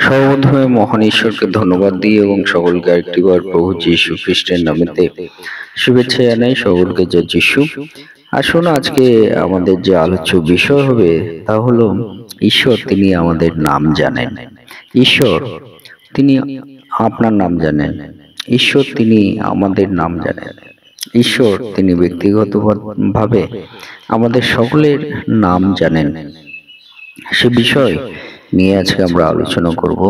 সর্বপ্রথমে মহান ঈশ্বরকে ধন্যবাদ দিই এবং সকলকে আরেকটিবার প্রভু যীশু খ্রিস্টের নামেতে শুভেচ্ছা জানাই সকলকে। জয় যীশু। আসুন আজকে আমাদের যে আলোচ্য বিষয় হবে তা হলো ঈশ্বর তিনি আমাদের নাম জানেন। ঈশ্বর তিনি আপনার নাম জানেন। ঈশ্বর তিনি আমাদের নাম জানেন। ঈশ্বর তিনি ব্যক্তিগতভাবে আমাদের সকলের নাম জানেন। সে বিষয় নিয়ে আজকে আমরা আলোচনা করব।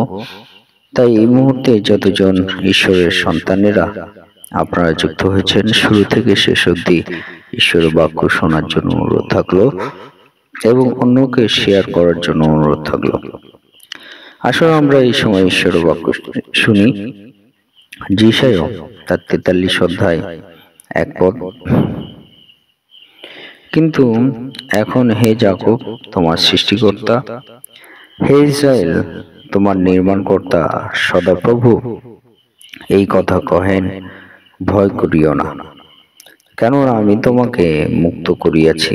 তাই এই মুহূর্তে যতজন ঈশ্বরের সন্তানেরা আপনারা যুক্ত হয়েছেন, শুরু থেকে শেষ অবধি ঈশ্বরের বাক্য শোনার জন্য অনুরোধ থাকলো এবং অন্যকে শেয়ার করার জন্য অনুরোধ থাকলো। আসলে আমরা এই সময় ঈশ্বরের বাক্য শুনি। যিশায়া তার 43 অধ্যায় 1 পদ। কিন্তু এখন হে যাকব তোমার সৃষ্টিকর্তা, হে ইসরায়েল তোমার নির্মাণকর্তা সদাপ্রভু এই কথা কহেন, ভয় করিও না, কেননা আমি তোমাকে মুক্ত করিয়াছি,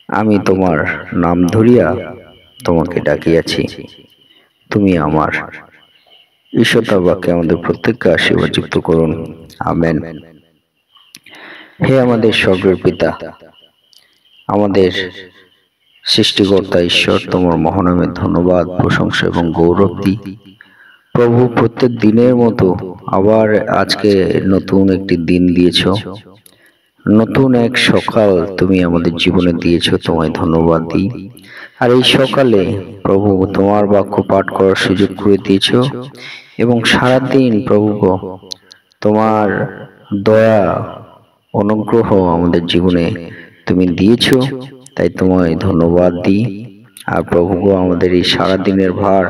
আমি তোমার নাম ধরিয়া তোমাকে ডাকিয়াছি, তুমি আমার। ঈশ্বর তার বাক্যে আমাদের প্রত্যেককে আশীর্বাদ যুক্ত করুন। আমেন। হে আমাদের স্বর্গের পিতা, আমাদের সৃষ্টিকর্তা ঈশ্বর, তোমার মহানামের ধন্যবাদ, প্রশংসা এবং গৌরব দিই। প্রভু, প্রত্যেক দিনের মতো আবার আজকে নতুন একটি দিন দিয়েছ, নতুন এক সকাল তুমি আমাদের জীবনে দিয়েছ, তোমায় ধন্যবাদ দিই। আর এই সকালে প্রভু তোমার বাক্য পাঠ করার সুযোগ করে দিয়েছ এবং সারাদিন প্রভু তোমার দয়া অনুগ্রহ আমাদের জীবনে তুমি দিয়েছ, তাই তোমায় ধন্যবাদ দিই। আর প্রভু আমাদের এই সারাদিনের ভার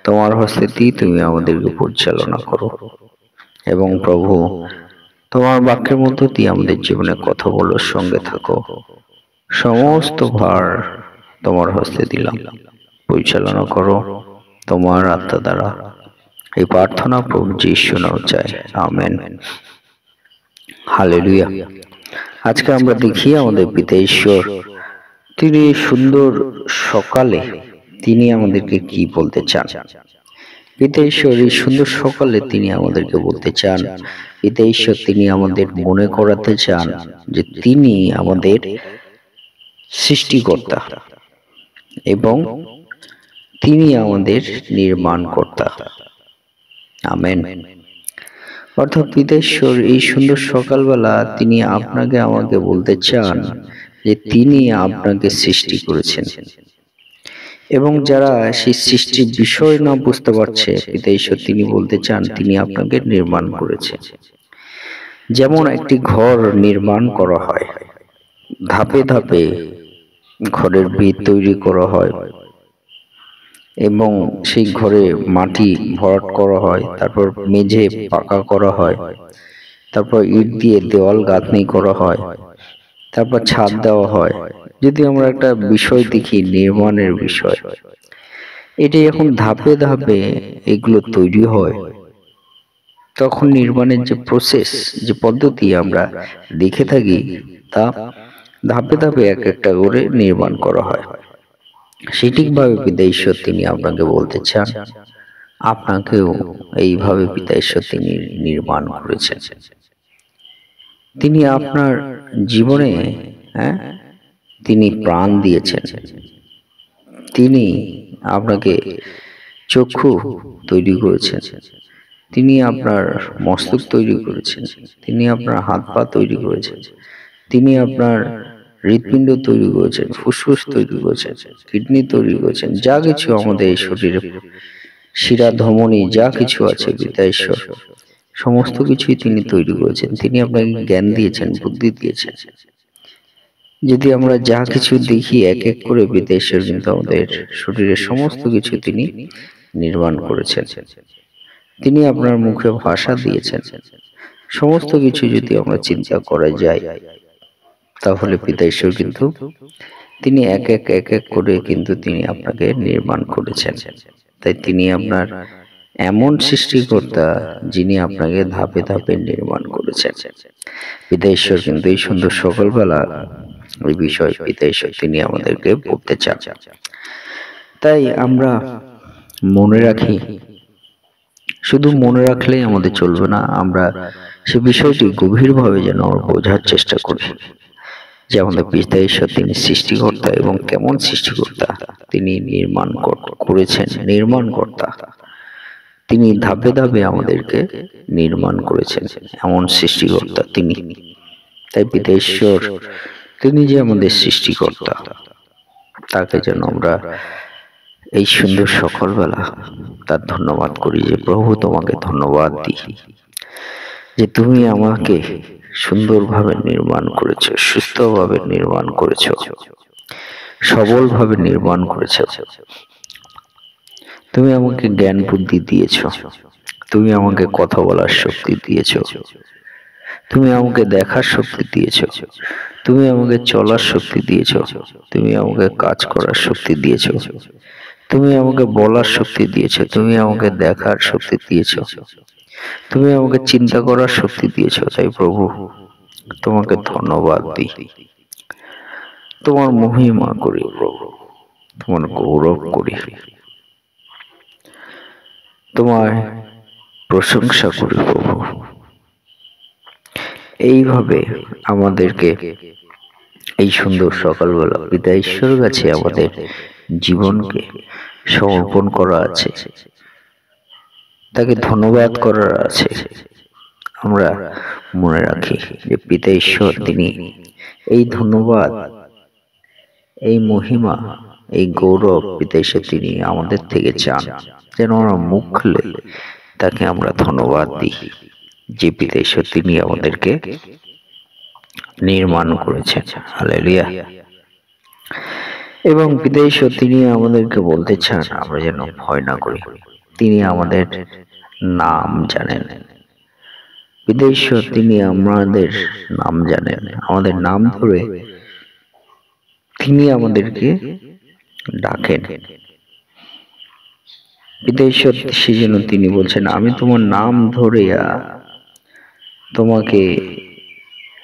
তোমার হস্তে দিই, তুমি আমাদেরকে পরিচালনা করো এবং প্রভু তোমার বাক্যের মধ্য দিয়ে আমাদের জীবনে কথা বলো, সঙ্গে থাকো। সমস্ত ভার তোমার হস্তে দিলাম, পরিচালনা করো তোমার আত্মা দ্বারা। এই প্রার্থনা প্রভু যীশু নামে চাই, আমেন। হালেলুয়া। আজকে আমরা দেখি আমাদের পিতা ঈশ্বর তিনি সুন্দর সকালে তিনি আমাদেরকে কি বলতে চান। পিতা ঈশ্বর এই সুন্দর সকালে তিনি আমাদেরকে বলতে চান, পিতা ঈশ্বর তিনি আমাদের মনে করাতে চান যে তিনি আমাদের সৃষ্টিকর্তা এবং তিনি আমাদের নির্মাণকর্তা। আমেন। অর্থাৎ পিতা ঈশ্বর এই সুন্দর সকালবেলা তিনি আপনাকে আমাকে বলতে চান যে তিনি আপনাকে সৃষ্টি করেছেন এবং যারা সেই সৃষ্টির বিষয় না বুঝতে পারছে, পিতা ঈশ্বর তিনি বলতে চান তিনি আপনাকে নির্মাণ করেছেন। যেমন একটি ঘর নির্মাণ করা হয়, ধাপে ধাপে ঘরের ভিত তৈরি করা হয় এবং সেই ঘরে মাটি ভরাট করা হয়, তারপর মেঝে পাকা করা হয়, তারপর ইট দিয়ে দেওয়াল গাঁথনি করা হয়, তারপর ছাদ দেওয়া হয়। যদি আমরা একটা বিষয় দেখি, নির্মাণের বিষয়, এটি যখন ধাপে ধাপে এগুলো তৈরি হয়, তখন নির্মাণের যে প্রসেস, যে পদ্ধতি আমরা দেখে থাকি, তা ধাপে ধাপে এক একটা করে নির্মাণ করা হয়। সঠিকভাবে পিতা ঈশ্বর তিনি আপনাকে বলতে চান আপনাকেও এইভাবে পিতা ঈশ্বর তিনি নির্মাণ করেছেন। তিনি আপনার জীবনে তিনি প্রাণ দিয়েছেন, তিনি আপনাকে চক্ষু তৈরি করেছেন, তিনি আপনার মস্তক তৈরি করেছেন, তিনি আপনার হাত পা তৈরি করেছেন, তিনি আপনার হৃৎপিণ্ড তৈরি করেছেন, ফুসফুস তৈরি করেছেন, কিডনি তৈরি করেছেন, যা কিছু আমাদের এই শরীরে শিরা ধমনী যা কিছু আছে, পিতা ঈশ্বর সমস্ত কিছুই তিনি তৈরি করেছেন। তিনি আপনাকে জ্ঞান দিয়েছেন, বুদ্ধি দিয়েছেন। যদি আমরা যা কিছু দেখি এক এক করে, পিতা ঈশ্বর কিন্তু আমাদের শরীরের সমস্ত কিছু তিনি নির্মাণ করেছেন। তিনি আপনার মুখে ভাষা দিয়েছেন। সমস্ত কিছু যদি আমরা চিন্তা করা যায়, তাহলে পিতা ঈশ্বর কিন্তু তিনি এক এক করে কিন্তু তিনি আপনাকে নির্মাণ করেছেন। তাই তিনি আপনার এমন সৃষ্টিকর্তা যিনি আপনাকে ধাপে ধাপে নির্মাণ করেছেন। পিতা ঈশ্বর কিন্তু এই সুন্দর সকালবেলা ওই বিষয় পিতা ঈশ্বর তিনি আমাদেরকে বলতে চান। তাই আমরা মনে রাখি। শুধু মনে রাখলেই আমাদের চলবে না, আমরা সে বিষয়টি গভীরভাবে যেন বোঝার চেষ্টা করি যে আমাদের পিতা ঈশ্বর তিনি সৃষ্টিকর্তা, এবং কেমন সৃষ্টিকর্তা, তিনি করেছেন নির্মাণকর্তা। তিনি ধাপে ধাপে আমাদেরকে নির্মাণ করেছেন, এমন সৃষ্টিকর্তা তিনি। তাই পিতা ঈশ্বর তিনি যে আমাদের সৃষ্টিকর্তা, তাকে যেন আমরা এই সুন্দর সকালবেলা তার ধন্যবাদ করি, যে প্রভু তোমাকে ধন্যবাদ দিই যে তুমি আমাকে সুন্দরভাবে নির্মাণ করেছো, সুস্থভাবে নির্মাণ করেছো, সবলভাবে নির্মাণ করেছো। তুমি আমাকে জ্ঞান বুদ্ধি দিয়েছো, তুমি আমাকে কথা বলার শক্তি দিয়েছো, তুমি আমাকে দেখার শক্তি দিয়েছো, তুমি আমাকে চলার শক্তি দিয়েছো, তুমি আমাকে কাজ করার শক্তি দিয়েছো, তুমি আমাকে বলার শক্তি দিয়েছো, তুমি আমাকে দেখার শক্তি দিয়েছো, তুমি আমাকে চিন্তা করার শক্তি দিয়েছো। তাই প্রভু তোমাকে ধন্যবাদ দিই, তোমার মহিমা করি প্রভু, তোমার গৌরব করি, তোমার প্রশংসা করি প্রভু। এইভাবে আমাদেরকে এই সুন্দর সকালবেলা পিতা ঈশ্বরের কাছে আমাদের জীবনকে সমর্পণ করা আছে, তাকে ধন্যবাদ করার আছে। আমরা মনে রাখি যে পিতা ঈশ্বর তিনি এই ধন্যবাদ, এই মহিমা, এই গৌরব পিতা ঈশ্বর তিনি আমাদের থেকে চান, যেন আমরা মুখ খুলে তাকে আমরা ধন্যবাদ দিই যে পিতা ঈশ্বর তিনি আমাদেরকে নির্মাণ করেছেন। হালেলুয়া। এবং পিতা ঈশ্বর তিনি আমাদেরকে বলতে চান আমরা যেন ভয় না করি। তিনি আমাদের নাম জানেন। পিতা ঈশ্বর তিনি আমাদের নাম জানেন, আমাদের নাম ধরে তিনি আমাদেরকে ডাকেন। পিতা ঈশ্বর সেজন্য তিনি বলছেন, আমি তোমার নাম ধরে তোমাকে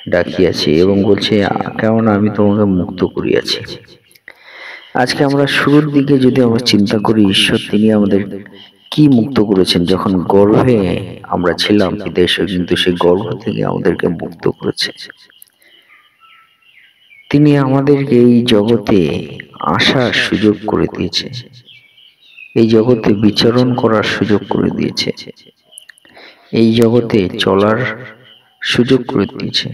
ডাকিয়াছি, এবং বলছে কেননা আমি তোমাকে মুক্ত করিয়াছি। আজকে আমরা শুরুর দিকে যদি আমরা চিন্তা করি, ঈশ্বর তিনি আমাদের কি মুক্ত করেছেন। যখন গর্ভে আমরা ছিলাম, পিতা ঈশ্বর কিন্তু সেই গর্ভ থেকে আমাদেরকে মুক্ত করেছে। তিনি আমাদেরকে এই জগতে আসার সুযোগ করে দিয়েছে, এই জগতে বিচরণ করার সুযোগ করে দিয়েছে, এই জগতে চলার সুযোগ করে দিয়েছে।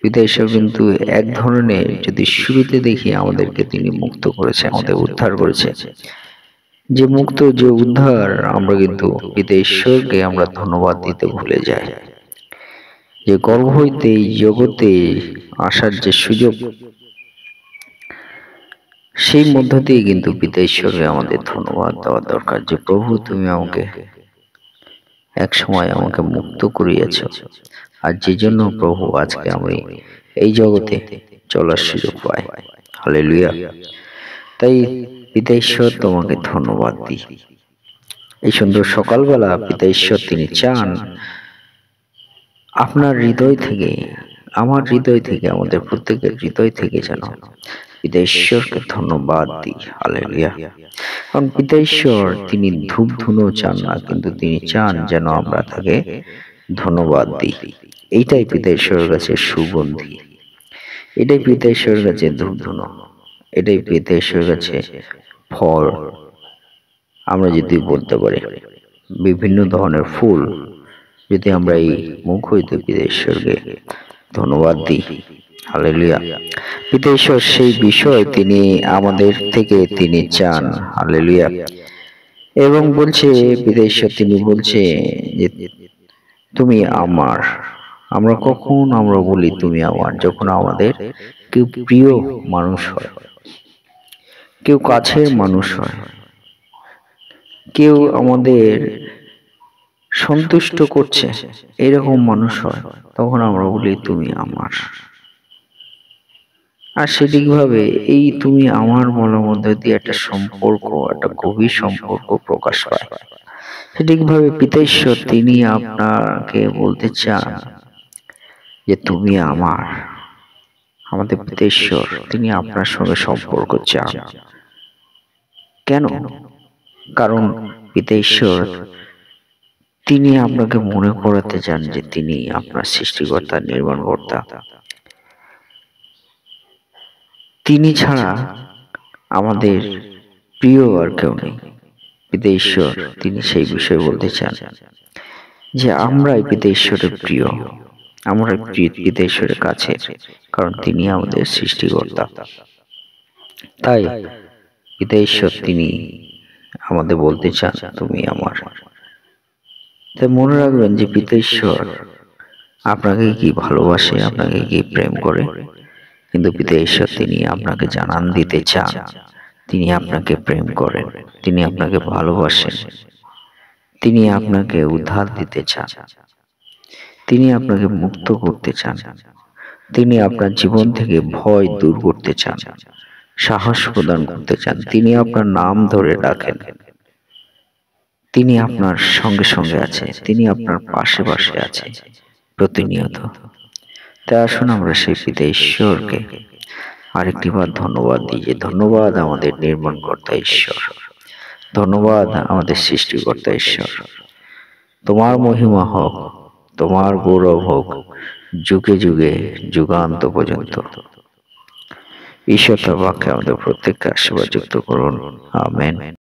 পিতা ঈশ্বর কিন্তু এক ধরনের যদি শুরুতে দেখি আমাদেরকে তিনি মুক্ত করেছে, আমাদের উদ্ধার করেছে। যে মুক্ত, যে উদ্ধার, আমরা কিন্তু পিতা ঈশ্বরকে আমরা ধন্যবাদ দিতে ভুলে যাই। যে গর্ভ হইতে এই জগতে আসার যে সুযোগ, সেই মধ্য দিয়ে কিন্তু পিতা ঈশ্বরকে আমাদের ধন্যবাদ দেওয়া দরকার, যে প্রভু তুমি আমাকে এক সময় আমাকে মুক্ত করিয়াছ, আর যে জন্য প্রভু আজকে আমি এই জগতে চলার সুযোগ পাই। হালেলুয়া। তাই পিতা ঈশ্বর তোমাকে ধন্যবাদ দিই। এই সুন্দর সকালবেলা পিতা ঈশ্বর তিনি চান আপনার হৃদয় থেকে, আমার হৃদয় থেকে, আমাদের প্রত্যেকের হৃদয় থেকে যেন পিতা ঈশ্বরকে ধন্যবাদ দিই। হালেলুয়া। কারণ পিতা ঈশ্বর তিনি ধূপ ধুনো চান না, কিন্তু তিনি চান যেন আমরা তাকে ধন্যবাদ দিই। এইটাই পিতা ঈশ্বরের কাছে সুগন্ধি, এটাই পিতা ঈশ্বরের কাছে ধূপ ধুনো, এটাই পিতা ঈশ্বরের কাছে ফল। আমরা যদি বলতে পারি বিভিন্ন ধরনের ফুল, যদি আমরা এই মুখ হইতে পিতা ঈশ্বরকে ধন্যবাদ দিই। হালেলুয়া। পিতা ঈশ্বর সেই বিষয় তিনি আমাদের থেকে তিনি চান। হালেলুয়া। এবং বলছে পিতা ঈশ্বর তিনি বলছে যে তুমি আমার। আমরা কখন আমরা বলি তুমি আমার, যখন আমাদের কেউ প্রিয় মানুষ হয়, কেউ কাছের মানুষ হয়, কেউ আমাদের সন্তুষ্ট করছে এরকম মানুষ হয়, তখন আমরা বলি তুমি আমার। আর সঠিকভাবে এই তুমি আমার বলার মধ্যে দিয়ে একটা সম্পর্ক, একটা গভীর সম্পর্ক প্রকাশ পায়। সঠিকভাবে পিতা ঈশ্বর তিনি আপনাকে বলতে চান যে তুমি আমার। আমাদের পিতা ঈশ্বর তিনি আপনার সঙ্গে সম্পর্ক চান। কেন? কারণ পিতা ঈশ্বর তিনি আপনাকে মনে করাতে চান যে তিনি আপনার সৃষ্টিকর্তা, নির্মাণকর্তা। তিনি ছাড়া আমাদের প্রিয় আর কেউ নেই। পিতা ঈশ্বর তিনি সেই বিষয়ে বলতে চান যে আমরাই পিতা ঈশ্বরের প্রিয়, আমরা পিতা ঈশ্বরের কাছে, কারণ তিনি আমাদের সৃষ্টিকর্তা। তাই পিতা ঈশ্বর তিনি আমাদের বলতে চান তুমি আমার। তাই মনে রাখবেন যে পিতা ঈশ্বর আপনাকে কি ভালোবাসে, আপনাকে কি প্রেম করে, কিন্তু পিতা ঈশ্বর তিনি আপনাকে জানান দিতে চান তিনি আপনাকে প্রেম করেন, তিনি আপনাকে ভালোবাসেন, তিনি আপনাকে উদ্ধার দিতে চান, তিনি আপনাকে মুক্ত করতে চান, তিনি আপনার জীবন থেকে ভয় দূর করতে চান, সাহস প্রদান করতে চান। তিনি আপনার নাম ধরে ডাকেন, তিনি আপনার সঙ্গে সঙ্গে আছে, তিনি আপনার পাশে পাশে আছে প্রতিনিয়ত। তাই আসুন আমরা সেই পিতা ঈশ্বরকে আরেকটি বার ধন্যবাদ দিই, যে ধন্যবাদ আমাদের নির্মাণকর্তা ঈশ্বর, ধন্যবাদ আমাদের সৃষ্টিকর্তা ঈশ্বর। তোমার মহিমা হোক, তোমার গৌরব হোক যুগে যুগে, যুগান্ত পর্যন্ত। ঈশ্বর তার বাক্যে আমাদের প্রত্যেককে আশীর্বাদ যুক্ত করুন। আমেন।